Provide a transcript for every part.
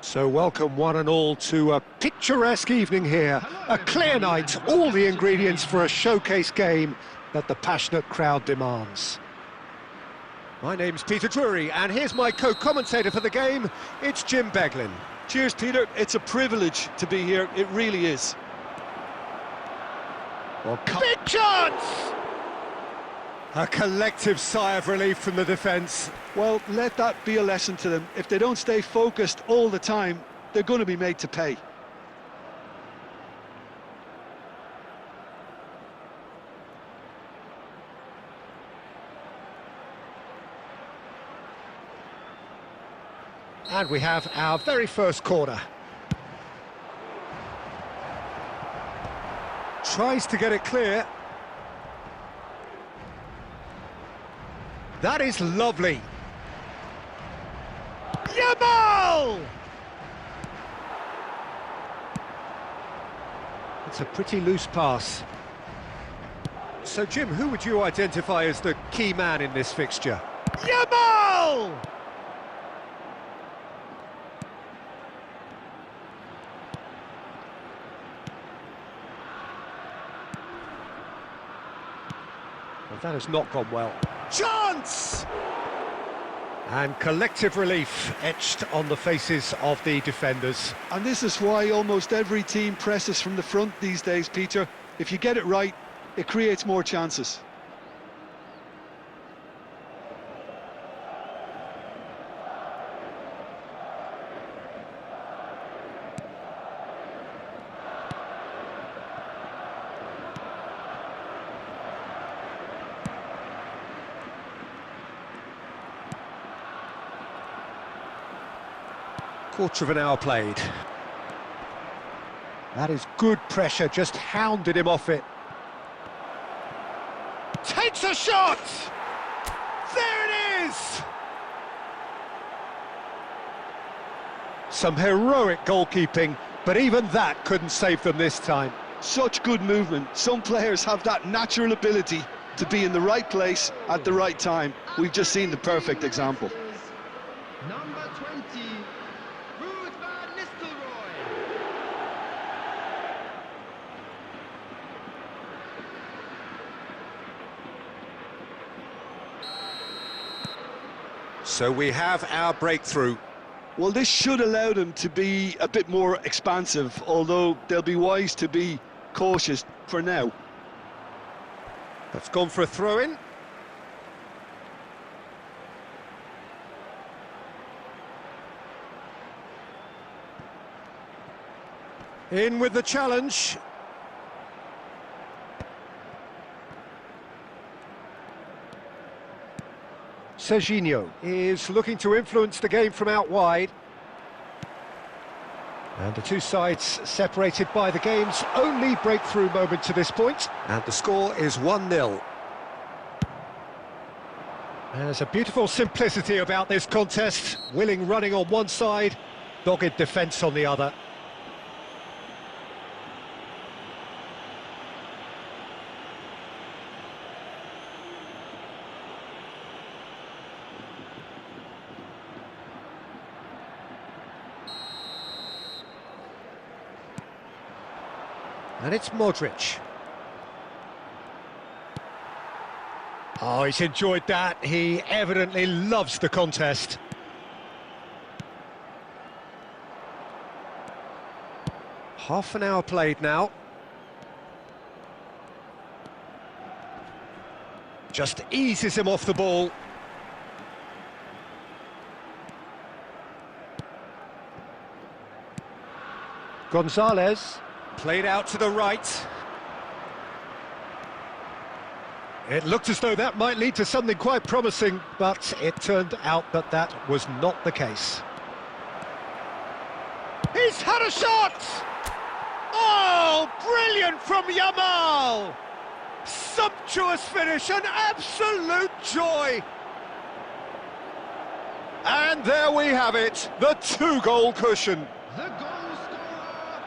So welcome one and all to a picturesque evening here. A clear night, all the ingredients for a showcase game that the passionate crowd demands. My name's Peter Drury, and here's my co-commentator for the game, it's Jim Beglin. Cheers, Peter. It's a privilege to be here, it really is. Well, big chance! A collective sigh of relief from the defence. Well, let that be a lesson to them. If they don't stay focused all the time, they're going to be made to pay. And we have our very first corner. Tries to get it clear. That is lovely. Yamal! It's a pretty loose pass. So, Jim, who would you identify as the key man in this fixture? Yamal! Well, that has not gone well. Chance! And collective relief etched on the faces of the defenders. And this is why almost every team presses from the front these days, Peter. If you get it right, it creates more chances. Quarter of an hour played. That is good pressure, just hounded him off it. Takes a shot! There it is! Some heroic goalkeeping, but even that couldn't save them this time. Such good movement. Some players have that natural ability to be in the right place at the right time. We've just seen the perfect example. Number 20. So we have our breakthrough. Well, this should allow them to be a bit more expansive, although they'll be wise to be cautious for now. That's gone for a throw-in. In with the challenge. Serginho is looking to influence the game from out wide. And the two sides separated by the game's only breakthrough moment to this point. And the score is 1-0. There's a beautiful simplicity about this contest. Willing running on one side, dogged defence on the other. And it's Modric. Oh, he's enjoyed that. He evidently loves the contest. Half an hour played now. Just eases him off the ball. Gonzalez, played out to the right. It looked as though that might lead to something quite promising, but it turned out that that was not the case. He's had a shot! Oh, brilliant from Yamal! Sumptuous finish, an absolute joy! And there we have it, the two-goal cushion. The goal scorer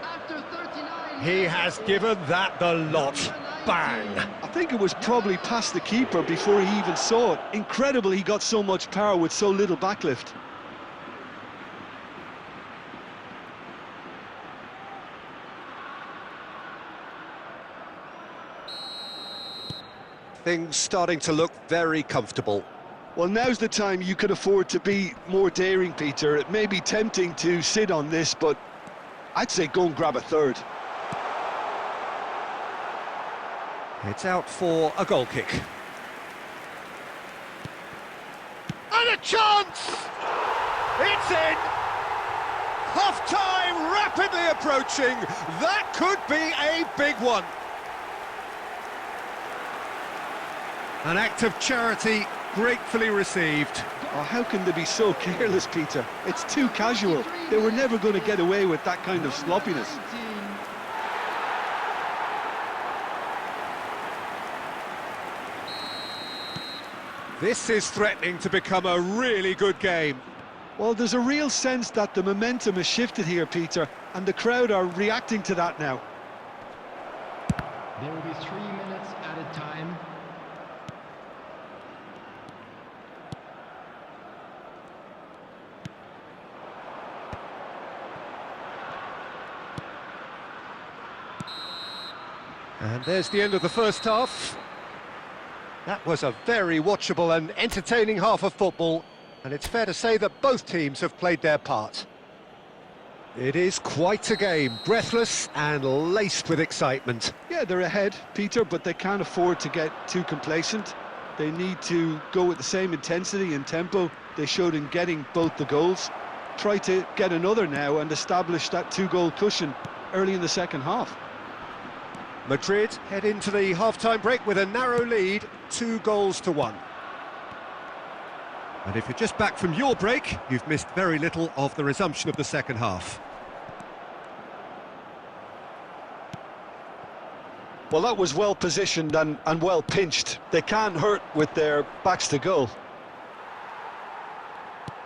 after 39. He has given that the lot. Bang! I think it was probably past the keeper before he even saw it. Incredible he got so much power with so little backlift. Things starting to look very comfortable. Well, now's the time you could afford to be more daring, Peter. It may be tempting to sit on this, but I'd say go and grab a third. It's out for a goal kick. And a chance! It's in! Half-time rapidly approaching. That could be a big one. An act of charity gratefully received. Oh, how can they be so careless, Peter? It's too casual. They were never going to get away with that kind of sloppiness. This is threatening to become a really good game. Well, there's a real sense that the momentum has shifted here, Peter, and the crowd are reacting to that now. There will be 3 minutes at a time. And there's the end of the first half. That was a very watchable and entertaining half of football, and it's fair to say that both teams have played their part. It is quite a game, breathless and laced with excitement. Yeah, they're ahead, Peter, but they can't afford to get too complacent. They need to go with the same intensity and tempo they showed in getting both the goals. Try to get another now and establish that two-goal cushion early in the second half. Madrid head into the half-time break with a narrow lead, 2-1. And if you're just back from your break, you've missed very little of the resumption of the second half. Well, that was well positioned and well pinched. They can't hurt with their backs to goal.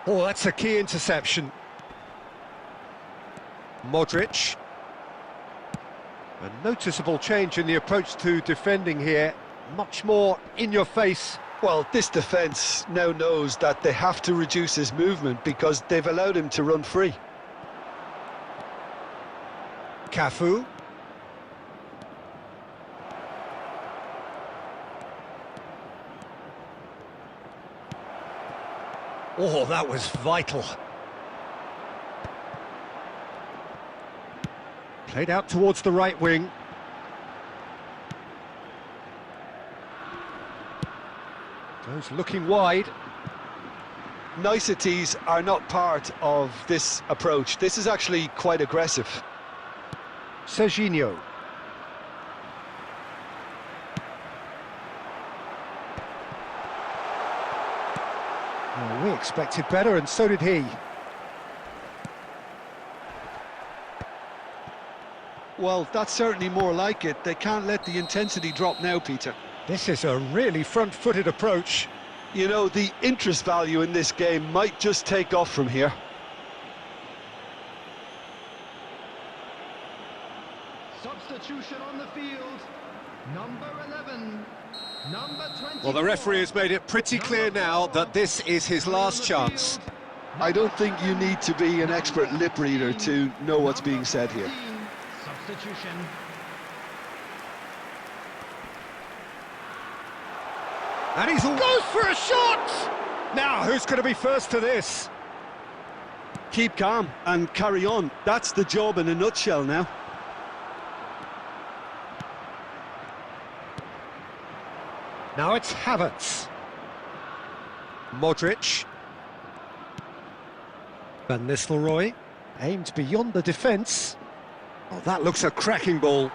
Oh, that's a key interception. Modric. A noticeable change in the approach to defending here. Much more in your face. Well, this defence now knows that they have to reduce his movement because they've allowed him to run free. Cafu. Oh, that was vital. Played out towards the right wing. Goes looking wide. Niceties are not part of this approach. This is actually quite aggressive. Serginho. Oh, we expected better, and so did he. Well, that's certainly more like it. They can't let the intensity drop now, Peter. This is a really front-footed approach. You know, the interest value in this game might just take off from here. Substitution on the field. Number 11. Number 20. Well, the referee has made it pretty clear now that this is his last chance. I don't think you need to be an expert lip reader to know what's being said here. substitution. And he's goes for a shot! Now, who's going to be first to this? Keep calm and carry on. That's the job in a nutshell now. Now it's Havertz. Modric. Van Nistelrooy. Aimed beyond the defence. Oh, that looks a cracking ball.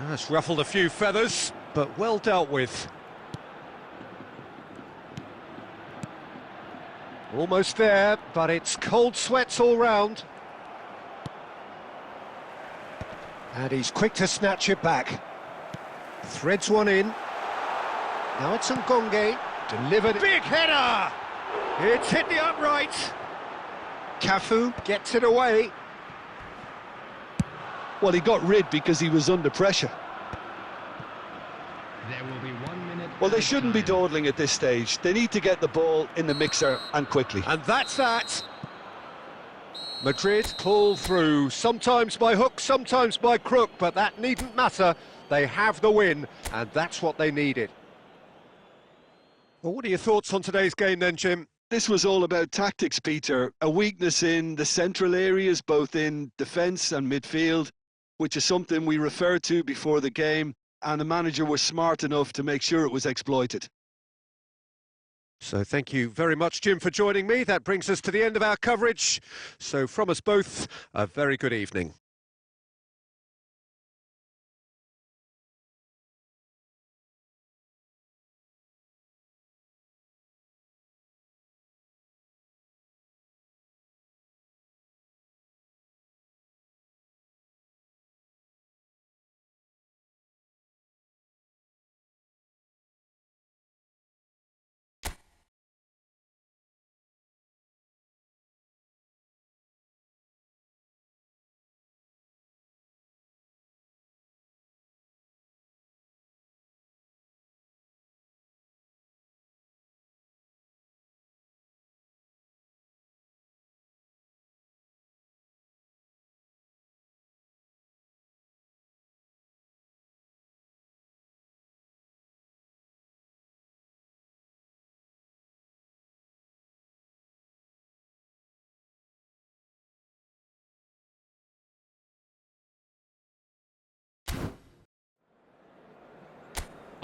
That's ruffled a few feathers, but well dealt with. Almost there, but it's cold sweats all round. And he's quick to snatch it back. Threads one in. Now it's Ngonge. Delivered. Big header! It's hit the upright. Cafu gets it away. Well, he got rid because he was under pressure. There will be 1 minute. Well, they added shouldn't be time. dawdling at this stage. They need to get the ball in the mixer and quickly. And that's that. Madrid pull through, sometimes by hook, sometimes by crook, but that needn't matter. They have the win, and that's what they needed. Well, what are your thoughts on today's game then, Jim? This was all about tactics, Peter. A weakness in the central areas, both in defence and midfield, which is something we referred to before the game, and the manager was smart enough to make sure it was exploited. So thank you very much, Jim, for joining me. That brings us to the end of our coverage. So from us both, a very good evening.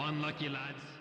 Unlucky, lads.